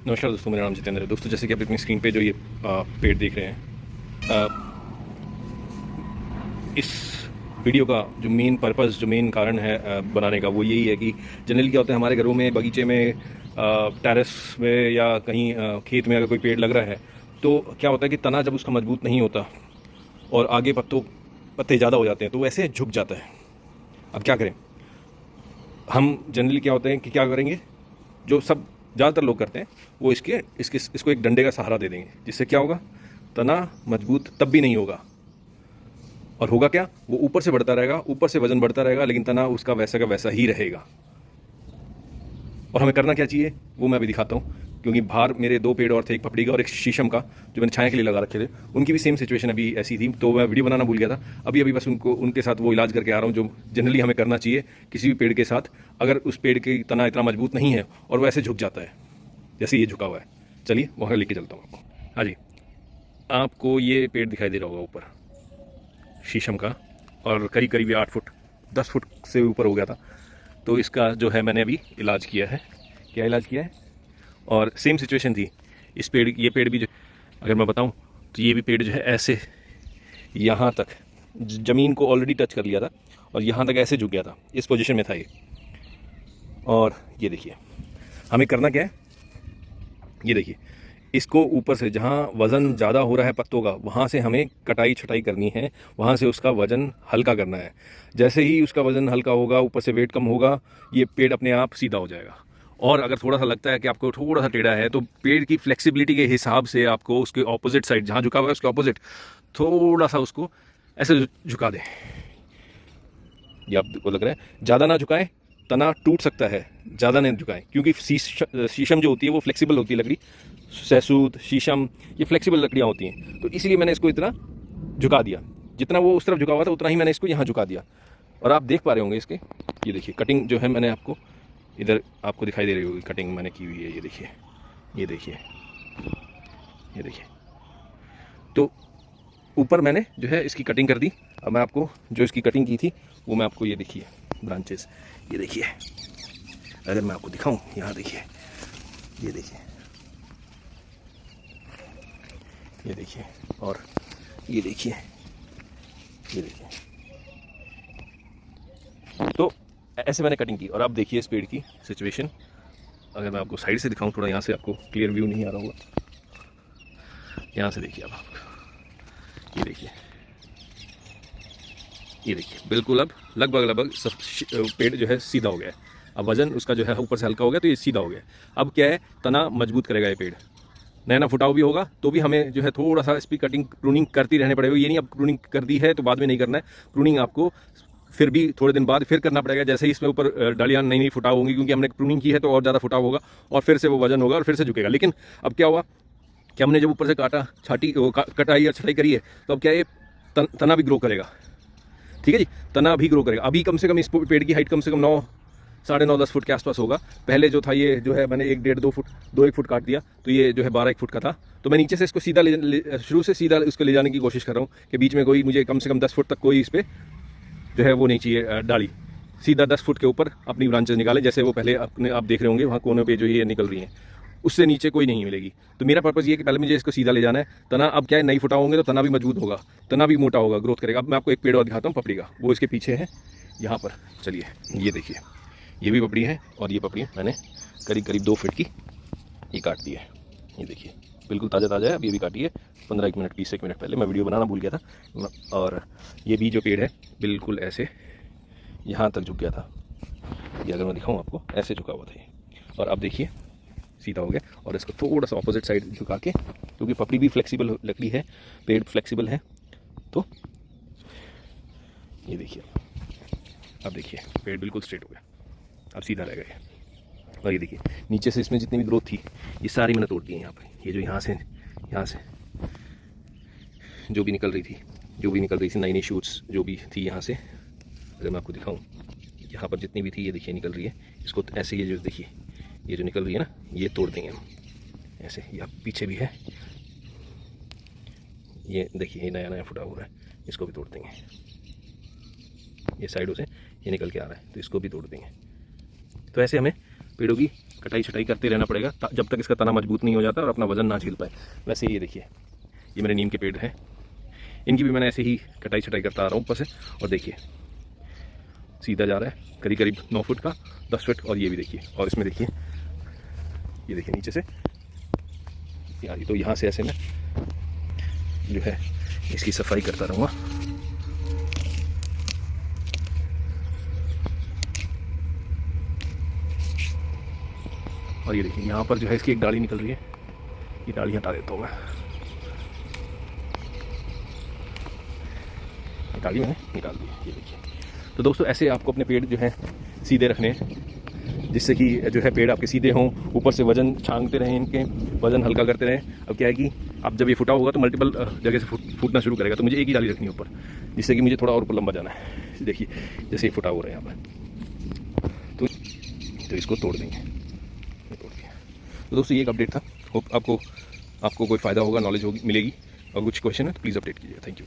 नमस्कार दोस्तों, मेरा नाम जितेंद्र है। दोस्तों, जैसे कि आप अपनी स्क्रीन पे जो ये पेड़ देख रहे हैं, इस वीडियो का जो मेन पर्पस, जो मेन कारण है बनाने का, वो यही है कि जनरली क्या होता है हमारे घरों में, बगीचे में, टेरेस में या कहीं खेत में अगर कोई पेड़ लग रहा है तो क्या होता है कि तना जब उसका मजबूत नहीं होता और आगे पत्ते ज़्यादा हो जाते हैं तो वैसे झुक जाता है। अब क्या करें हम? जनरली क्या होता है कि क्या करेंगे, जो सब ज़्यादातर लोग करते हैं, वो इसको एक डंडे का सहारा दे देंगे, जिससे क्या होगा, तना मजबूत तब भी नहीं होगा। और होगा क्या, वो ऊपर से बढ़ता रहेगा, ऊपर से वजन बढ़ता रहेगा, लेकिन तना उसका वैसा का वैसा ही रहेगा। और हमें करना क्या चाहिए वो मैं अभी दिखाता हूँ। क्योंकि बाहर मेरे 2 पेड़ और थे, एक पपड़ी का और एक शीशम का, जो मैंने छाया के लिए लगा रखे थे। उनकी भी सेम सिचुएशन अभी ऐसी थी, तो मैं वीडियो बनाना भूल गया था। अभी बस उनके साथ वो इलाज करके आ रहा हूँ, जो जनरली हमें करना चाहिए किसी भी पेड़ के साथ, अगर उस पेड़ की तना इतना मजबूत नहीं है और वैसे झुक जाता है जैसे ये झुका हुआ है। चलिए वहाँ लेके चलता हूँ आपको। हाँ जी, आपको ये पेड़ दिखाई दे रहा होगा ऊपर, शीशम का, और करीब करीब ये 8 फुट 10 फुट से ऊपर हो गया था। तो इसका जो है मैंने अभी इलाज किया है। क्या इलाज किया है? और सेम सिचुएशन थी इस पेड़, ये पेड़ भी जो, अगर मैं बताऊं तो ये भी पेड़ जो है ऐसे यहाँ तक ज़मीन को ऑलरेडी टच कर लिया था और यहाँ तक ऐसे झुक गया था, इस पोजीशन में था ये। और ये देखिए हमें करना क्या है, ये देखिए, इसको ऊपर से जहाँ वज़न ज़्यादा हो रहा है पत्तों का, वहाँ से हमें कटाई छटाई करनी है, वहाँ से उसका वज़न हल्का करना है। जैसे ही उसका वज़न हल्का होगा, ऊपर से वेट कम होगा, ये पेड़ अपने आप सीधा हो जाएगा। और अगर थोड़ा सा लगता है कि आपको थोड़ा सा टेढ़ा है, तो पेड़ की फ्लेक्सिबिलिटी के हिसाब से आपको उसके ऑपोजिट साइड, जहाँ झुका हुआ है उसके ऑपोजिट थोड़ा सा उसको ऐसे झुका दें। ये आपको लग रहा है ज़्यादा ना झुकाएं, तना टूट सकता है, ज़्यादा नहीं झुकाएं, क्योंकि शीशम जो होती है वो फ्लेक्सिबल होती है लकड़ी। सहसूद, शीशम, ये फ्लेक्सिबल लकड़ियाँ होती हैं, तो इसीलिए मैंने इसको इतना झुका दिया। जितना वो उस तरफ झुका हुआ था उतना ही मैंने इसको यहाँ झुका दिया। और आप देख पा रहे होंगे इसके, ये देखिए कटिंग जो है मैंने आपको इधर आपको दिखाई दे रही होगी, कटिंग मैंने की हुई है। ये देखिए, ये देखिए, ये देखिए। तो ऊपर मैंने जो है इसकी कटिंग कर दी। अब मैं आपको जो इसकी कटिंग की थी वो मैं आपको, ये देखिए ब्रांचेस, ये देखिए, अगर मैं आपको दिखाऊं, यहाँ देखिए, ये देखिए, ये देखिए, और ये देखिए, ये देखिए। तो ऐसे मैंने कटिंग की। और आप देखिए इस पेड़ की सिचुएशन, अगर मैं आपको साइड से दिखाऊं, थोड़ा यहाँ से आपको क्लियर व्यू नहीं आ रहा होगा, यहाँ से देखिए आप, ये देखिए, ये देखिए, बिल्कुल अब लगभग सब पेड़ जो है सीधा हो गया है। अब वजन उसका जो है ऊपर से हल्का हो गया, तो ये सीधा हो गया। अब क्या है, तना मजबूत करेगा ये पेड़। नया ना फुटाव भी होगा तो भी हमें जो है थोड़ा सा इसकी कटिंग, प्रूनिंग करती रहने पड़ेगा। ये नहीं अब प्रूनिंग कर दी है तो बाद में नहीं करना है, प्रूनिंग आपको फिर भी थोड़े दिन बाद फिर करना पड़ेगा। जैसे ही इसमें ऊपर डालियाँ नई नई फुटाव होंगी, क्योंकि हमने प्रूनिंग की है तो और ज़्यादा फुटाव होगा और फिर से वो वजन होगा और फिर से झुकेगा। लेकिन अब क्या हुआ कि हमने जब ऊपर से काटा, कटाई या छटाई करी है, तो अब क्या है, तना भी ग्रो करेगा। ठीक है जी, तना भी ग्रो करेगा। अभी कम से कम इस पेड़ की हाइट कम से कम 9, साढ़े 9, 10 फुट के आसपास होगा। पहले जो था ये जो है मैंने 1, 1.5, 2 फुट, 2, 1 फुट काट दिया, तो ये जो है 12, 1 फुट का था। तो मैं नीचे से इसको सीधा शुरू से सीधा उसको ले जाने की कोशिश कर रहा हूँ कि बीच में कोई, मुझे कम से कम 10 फुट तक कोई इस पर जो है वो नहीं चाहिए डाली। सीधा 10 फुट के ऊपर अपनी ब्रांचेस निकाले, जैसे वो पहले अपने आप देख रहे होंगे वहाँ कोनों पे जो ये निकल रही हैं, उससे नीचे कोई नहीं मिलेगी। तो मेरा पर्पज़ ये है कि पहले मुझे इसको सीधा ले जाना है। तना अब क्या है, नई फुटा होंगे तो तना भी मजबूत होगा, तना भी मोटा होगा, ग्रोथ करेगा। अब मैं आपको एक पेड़ और दिखाता हूँ पपड़ी का, वो इसके पीछे है यहाँ पर। चलिए, ये देखिए, ये भी पपड़ी है और ये पपड़ी मैंने करीब करीब 2 फीट की ये काट दी है। ये देखिए, बिल्कुल ताज़ा ताज़ा है, अभी अभी काटी है 15 मिनट 20 मिनट पहले। मैं वीडियो बनाना भूल गया था। और ये भी जो पेड़ है बिल्कुल ऐसे यहाँ तक झुक गया था। ये अगर मैं दिखाऊँ आपको, ऐसे झुका हुआ था ये, और अब देखिए सीधा हो गया। और इसको थोड़ा सा ऑपोजिट साइड झुका के, क्योंकि पपड़ी भी फ्लेक्सिबल लकड़ी है, पेड़ फ्लेक्सिबल है, तो ये देखिए, अब देखिए पेड़ बिल्कुल स्ट्रेट हो गया, अब सीधा रह गया। और ये देखिए नीचे से इसमें जितनी भी ग्रोथ थी ये सारी मैंने तोड़ दी है। यहाँ पर ये जो यहाँ से जो भी निकल रही थी नई नई शूट्स जो भी थी, यहाँ से अगर मैं आपको दिखाऊँ, यहाँ पर जितनी भी थी ये देखिए निकल रही है। इसको ऐसे, ये जो देखिए, ये जो निकल रही है ना, ये तोड़ देंगे हम ऐसे। या पीछे भी है, ये देखिए, ये नया नया फुटा हुआ है, इसको भी तोड़ देंगे। ये साइडों से ये निकल के आ रहा है, तो इसको भी तोड़ देंगे। तो ऐसे हमें पेड़ों की कटाई छटाई करते रहना पड़ेगा जब तक इसका तना मजबूत नहीं हो जाता और अपना वजन ना झेल पाए। वैसे ये देखिए, ये मेरे नीम के पेड़ हैं, इनकी भी मैंने ऐसे ही कटाई छटाई करता आ रहा हूँ ऊपर से। और देखिए सीधा जा रहा है करीब करीब 9 फुट का, 10 फुट। और ये भी देखिए, और इसमें देखिए, ये देखिए नीचे से यार, तो यहाँ से ऐसे मैं जो है इसकी सफाई करता रहूँगा। और ये देखिए यहाँ पर जो है इसकी एक डाली निकल रही है, ये डाली हटा देता हूँ मैं। डाली मैंने निकाल दी, ये देखिए। तो दोस्तों ऐसे आपको अपने पेड़ जो है सीधे रखने हैं, जिससे कि जो है पेड़ आपके सीधे हों, ऊपर से वजन छांगते रहें, इनके वजन हल्का करते रहें। अब क्या है कि अब जब ये फूटा होगा तो मल्टीपल जगह से फूटना शुरू करेगा, तो मुझे एक ही डाली रखनी है ऊपर, जिससे कि मुझे थोड़ा और ऊपर लंबा जाना है। देखिए जैसे ये फुटा हो रहा है यहाँ पर, तो इसको तोड़ देंगे, तोड़ दिया। तो दोस्तों ये एक अपडेट था, होप आपको कोई फ़ायदा होगा, नॉलेज होगी मिलेगी। और कुछ क्वेश्चन है तो प्लीज़ अपडेट कीजिए। Thank you.